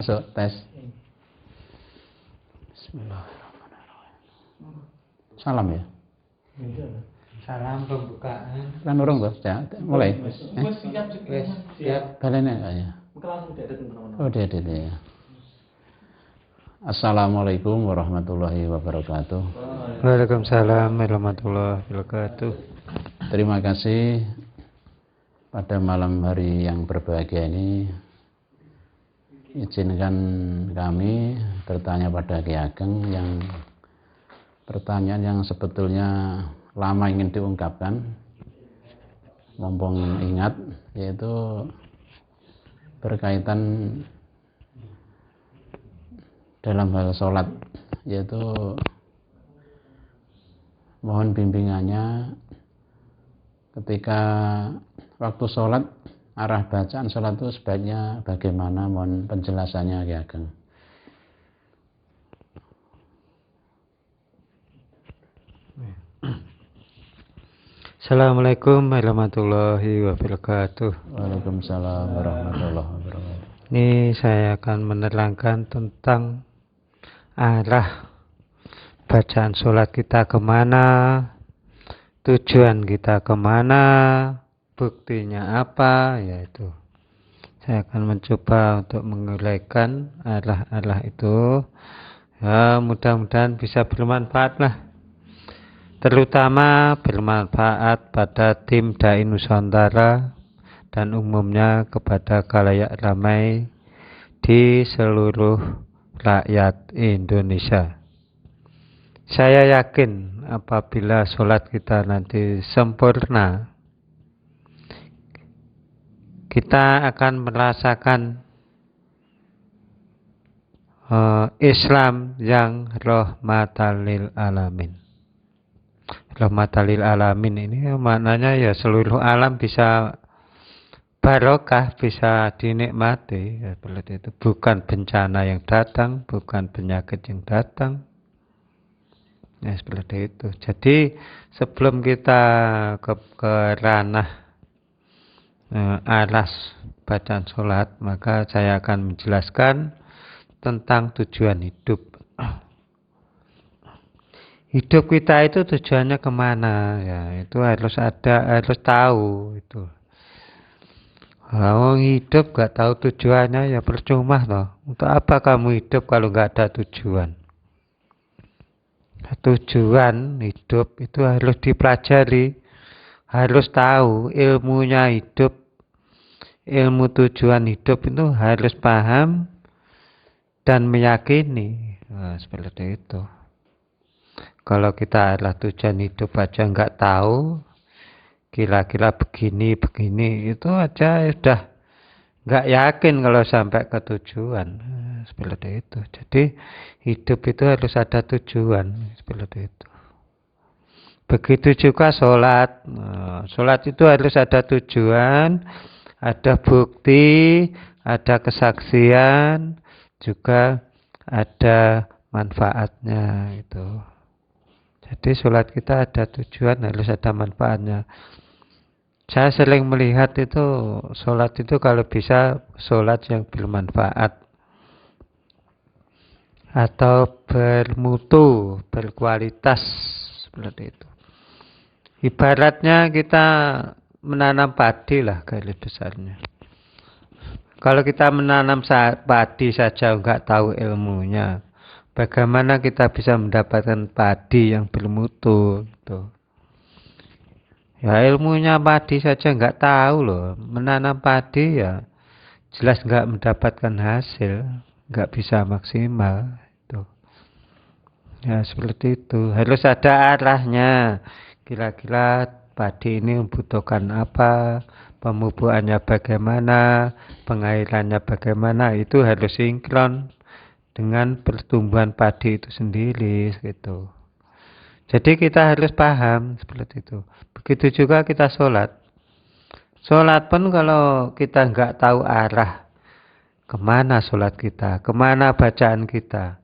masuk tes. Bismillahirrahmanirrahim. Salam ya. Salam pembukaan. Kan urung tuh, ya. Mulai. Siap. Balene ya. Oh, dia ya. Assalamualaikum warahmatullahi wabarakatuh. Waalaikumsalam warahmatullahi wabarakatuh. Terima kasih pada malam hari yang berbahagia ini. Izinkan kami bertanya pada Ki Ageng yang pertanyaan yang sebetulnya lama ingin diungkapkan, mumpung ingat, yaitu berkaitan dalam hal sholat, yaitu mohon bimbingannya ketika waktu sholat, arah bacaan sholat itu sebaiknya bagaimana, mohon penjelasannya Ki Ageng. Assalamualaikum warahmatullahi wabarakatuh. Waalaikumsalam warahmatullahi wabarakatuh. Ini saya akan menerangkan tentang arah bacaan sholat kita kemana, tujuan kita kemana, buktinya apa, yaitu saya akan mencoba untuk menguraikan arah-arah itu. Ya, mudah-mudahan bisa bermanfaat lah. Terutama bermanfaat pada tim Dai Nusantara dan umumnya kepada khalayak ramai di seluruh rakyat Indonesia. Saya yakin apabila sholat kita nanti sempurna, kita akan merasakan Islam yang rahmatan lil alamin. Rahmatan lil alamin ini maknanya ya seluruh alam bisa barokah, bisa dinikmati. Ya, seperti itu. Bukan bencana yang datang, bukan penyakit yang datang. Ya, seperti itu. Jadi sebelum kita ke ranah aras bacaan sholat, maka saya akan menjelaskan tentang tujuan hidup. Hidup kita itu tujuannya kemana? Ya, itu harus tahu itu. Kalau hidup gak tahu tujuannya ya percuma toh. Untuk apa kamu hidup kalau gak ada tujuan? Tujuan hidup itu harus dipelajari, harus tahu ilmunya hidup, ilmu tujuan hidup itu harus paham dan meyakini. Nah, seperti itu. Kalau kita adalah tujuan hidup aja nggak tahu, kira-kira begini itu aja sudah nggak yakin kalau sampai ke tujuan. Seperti itu. Jadi hidup itu harus ada tujuan. Seperti itu. Begitu juga sholat. Sholat itu harus ada tujuan, ada bukti, ada kesaksian, juga ada manfaatnya itu. Jadi sholat kita ada tujuan, harus ada manfaatnya. Saya sering melihat itu sholat itu kalau bisa sholat yang bermanfaat atau bermutu, berkualitas, seperti itu. Ibaratnya kita menanam padi lah garis besarnya. Kalau kita menanam padi saja nggak tahu ilmunya, bagaimana kita bisa mendapatkan padi yang bermutu? Gitu. Ya ilmunya padi saja nggak tahu loh. Menanam padi ya jelas nggak mendapatkan hasil, nggak bisa maksimal. Itu. Ya seperti itu. Harus ada arahnya. Kira-kira padi ini membutuhkan apa? Pemupukannya bagaimana? Pengairannya bagaimana? Itu harus sinkron dengan pertumbuhan padi itu sendiri gitu. Jadi kita harus paham seperti itu. Begitu juga kita sholat. Sholat pun kalau kita nggak tahu arah kemana sholat kita, kemana bacaan kita,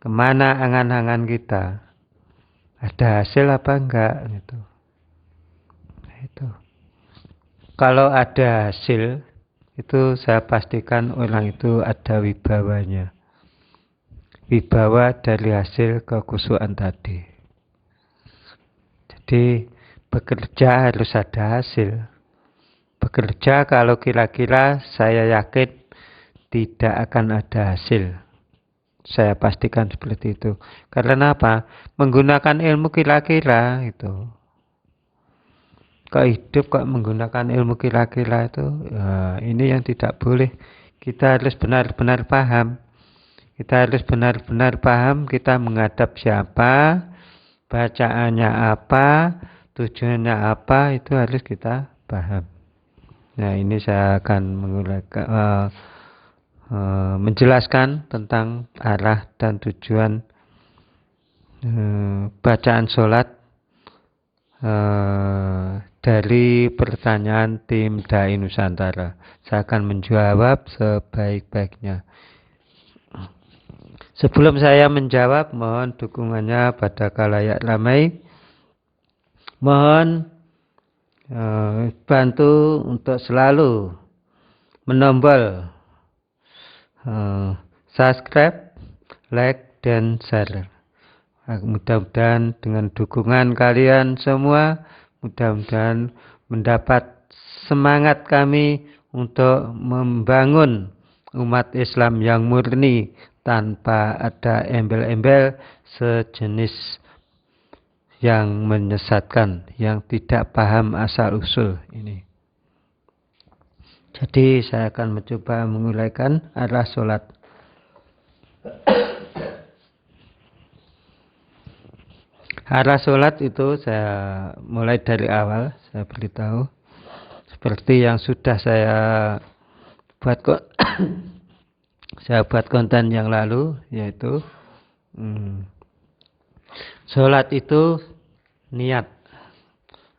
kemana angan-angan kita, ada hasil apa enggak gitu. Nah, itu. Kalau ada hasil, itu saya pastikan orang itu ada wibawanya. Wibawa dari hasil kekhusyuan tadi. Jadi bekerja harus ada hasil. Bekerja kalau kira-kira saya yakin tidak akan ada hasil. Saya pastikan seperti itu. Karena apa? Menggunakan ilmu kira-kira itu. Kok hidup kok menggunakan ilmu kira-kira itu? Ya, ini yang tidak boleh. Kita harus benar-benar paham. Kita harus benar-benar paham kita menghadap siapa, bacaannya apa, tujuannya apa, itu harus kita paham. Nah, ini saya akan menjelaskan tentang arah dan tujuan bacaan sholat dari pertanyaan tim Dai Nusantara. Saya akan menjawab sebaik-baiknya. Sebelum saya menjawab, mohon dukungannya pada khalayak ramai. Mohon bantu untuk selalu menombol subscribe, like, dan share. Mudah-mudahan dengan dukungan kalian semua, mudah-mudahan mendapat semangat kami untuk membangun umat Islam yang murni tanpa ada embel-embel sejenis yang menyesatkan, yang tidak paham asal-usul ini. Jadi saya akan mencoba menguraikan arah sholat. Arah sholat itu saya mulai dari awal, saya beritahu. Seperti yang sudah saya buat konten yang lalu, yaitu sholat itu niat.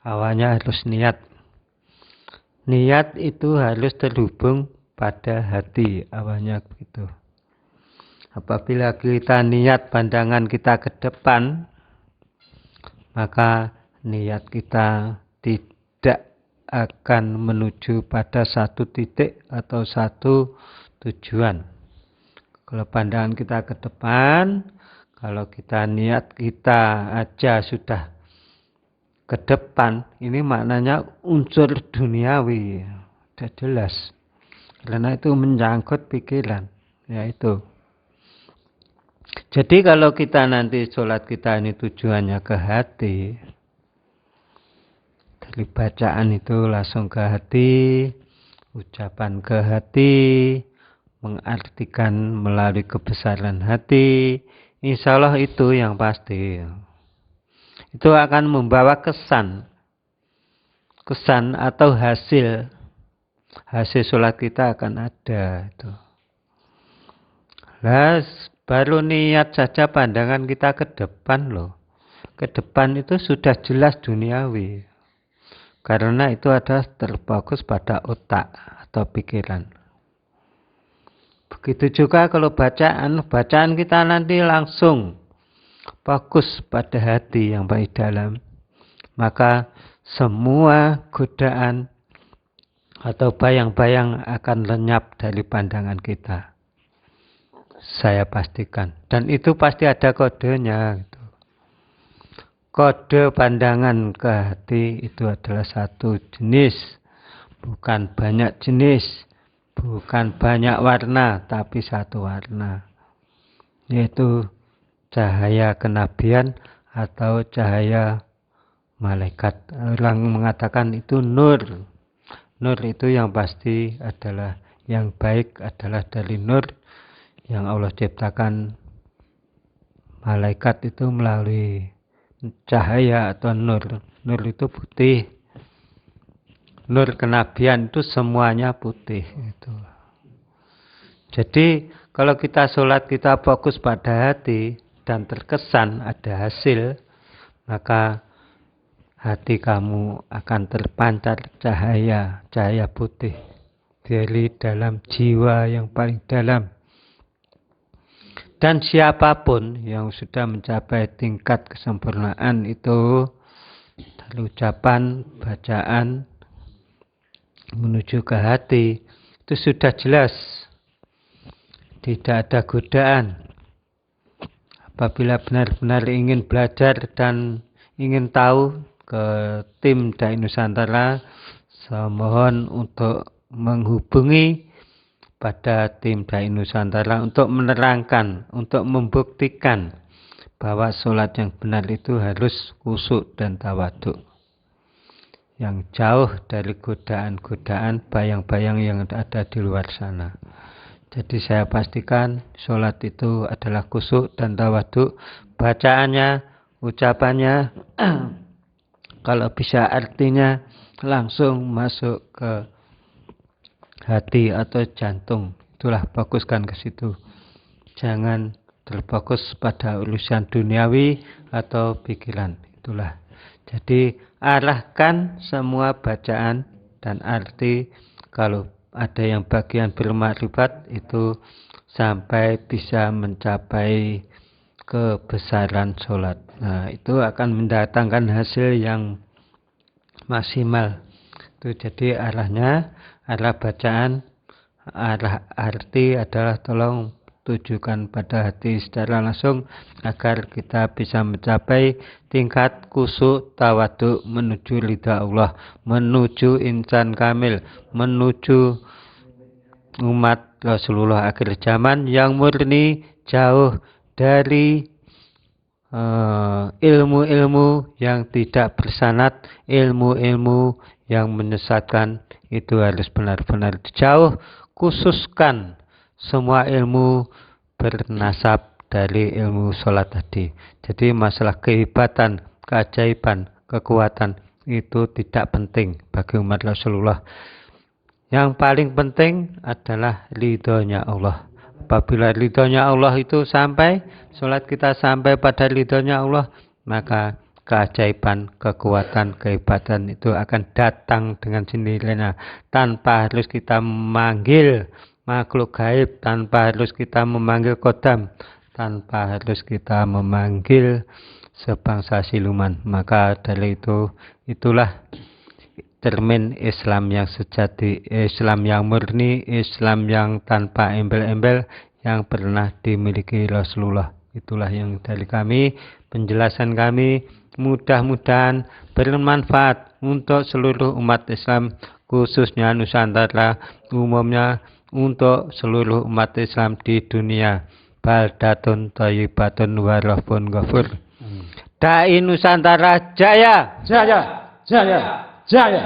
Awalnya harus niat. Niat itu harus terhubung pada hati, awalnya begitu. Apabila kita niat pandangan kita ke depan, maka niat kita tidak akan menuju pada satu titik atau satu tujuan. Kalau pandangan kita ke depan, kalau kita niat kita aja sudah ke depan, ini maknanya unsur duniawi, sudah jelas. Karena itu menyangkut pikiran, yaitu. Jadi kalau kita nanti sholat kita ini tujuannya ke hati, dari bacaan itu langsung ke hati, ucapan ke hati, mengartikan melalui kebesaran hati, insya Allah itu yang pasti. Itu akan membawa kesan atau hasil sholat kita akan ada. Itu. Baru niat saja pandangan kita ke depan loh. Ke depan itu sudah jelas duniawi. Karena itu ada terfokus pada otak atau pikiran. Begitu juga kalau bacaan kita nanti langsung fokus pada hati yang paling dalam. Maka semua godaan atau bayang-bayang akan lenyap dari pandangan kita. Saya pastikan. Dan itu pasti ada kodenya. Gitu. Kode pandangan ke hati itu adalah satu jenis. Bukan banyak jenis. Bukan banyak warna. Tapi satu warna. Yaitu cahaya kenabian atau cahaya malaikat. Orang mengatakan itu nur. Nur itu yang pasti adalah yang baik adalah dari nur. Yang Allah ciptakan malaikat itu melalui cahaya atau nur. Nur itu putih. Nur kenabian itu semuanya putih. Itu. Jadi kalau kita sholat kita fokus pada hati dan terkesan ada hasil, maka hati kamu akan terpancar cahaya putih dari dalam jiwa yang paling dalam. Dan siapapun yang sudah mencapai tingkat kesempurnaan itu dari ucapan, bacaan menuju ke hati, itu sudah jelas. Tidak ada godaan. Apabila benar-benar ingin belajar dan ingin tahu ke tim Dai Nusantara, saya mohon untuk menghubungi pada tim Dai Nusantara untuk menerangkan, untuk membuktikan bahwa sholat yang benar itu harus khusyuk dan tawaduk. Yang jauh dari godaan-godaan, bayang-bayang yang ada di luar sana. Jadi saya pastikan sholat itu adalah khusyuk dan tawaduk. Bacaannya, ucapannya, kalau bisa artinya langsung masuk ke hati atau jantung. Itulah fokuskan ke situ. Jangan terfokus pada urusan duniawi atau pikiran. Itulah. Jadi arahkan semua bacaan dan arti, kalau ada yang bagian bermakrifat itu sampai bisa mencapai kebesaran sholat. Nah, itu akan mendatangkan hasil yang maksimal. Itu jadi arah bacaan, arah arti adalah tolong tujukan pada hati secara langsung agar kita bisa mencapai tingkat khusyuk tawaduk menuju ridha Allah, menuju insan kamil, menuju umat Rasulullah akhir zaman yang murni, jauh dari ilmu-ilmu yang tidak bersanad, ilmu-ilmu yang menyesatkan. Itu harus benar-benar jauh. Khususkan semua ilmu bernasab dari ilmu sholat tadi. Jadi masalah kehebatan, keajaiban, kekuatan itu tidak penting bagi umat Rasulullah. Yang paling penting adalah ridhonya Allah. Apabila ridhonya Allah itu sampai, sholat kita sampai pada ridhonya Allah, maka keajaiban, kekuatan, kehebatan itu akan datang dengan sendirinya tanpa harus kita memanggil makhluk gaib, tanpa harus kita memanggil kodam, tanpa harus kita memanggil sebangsa siluman. Maka dari itu, itulah cermin Islam yang sejati, Islam yang murni, Islam yang tanpa embel-embel yang pernah dimiliki Rasulullah. Itulah yang dari kami, penjelasan kami mudah-mudahan bermanfaat untuk seluruh umat Islam, khususnya Nusantara, umumnya untuk seluruh umat Islam di dunia. Baldatun thayyibatun wa rabbun ghafur. Dai Nusantara jaya! Jaya! Jaya! Jaya!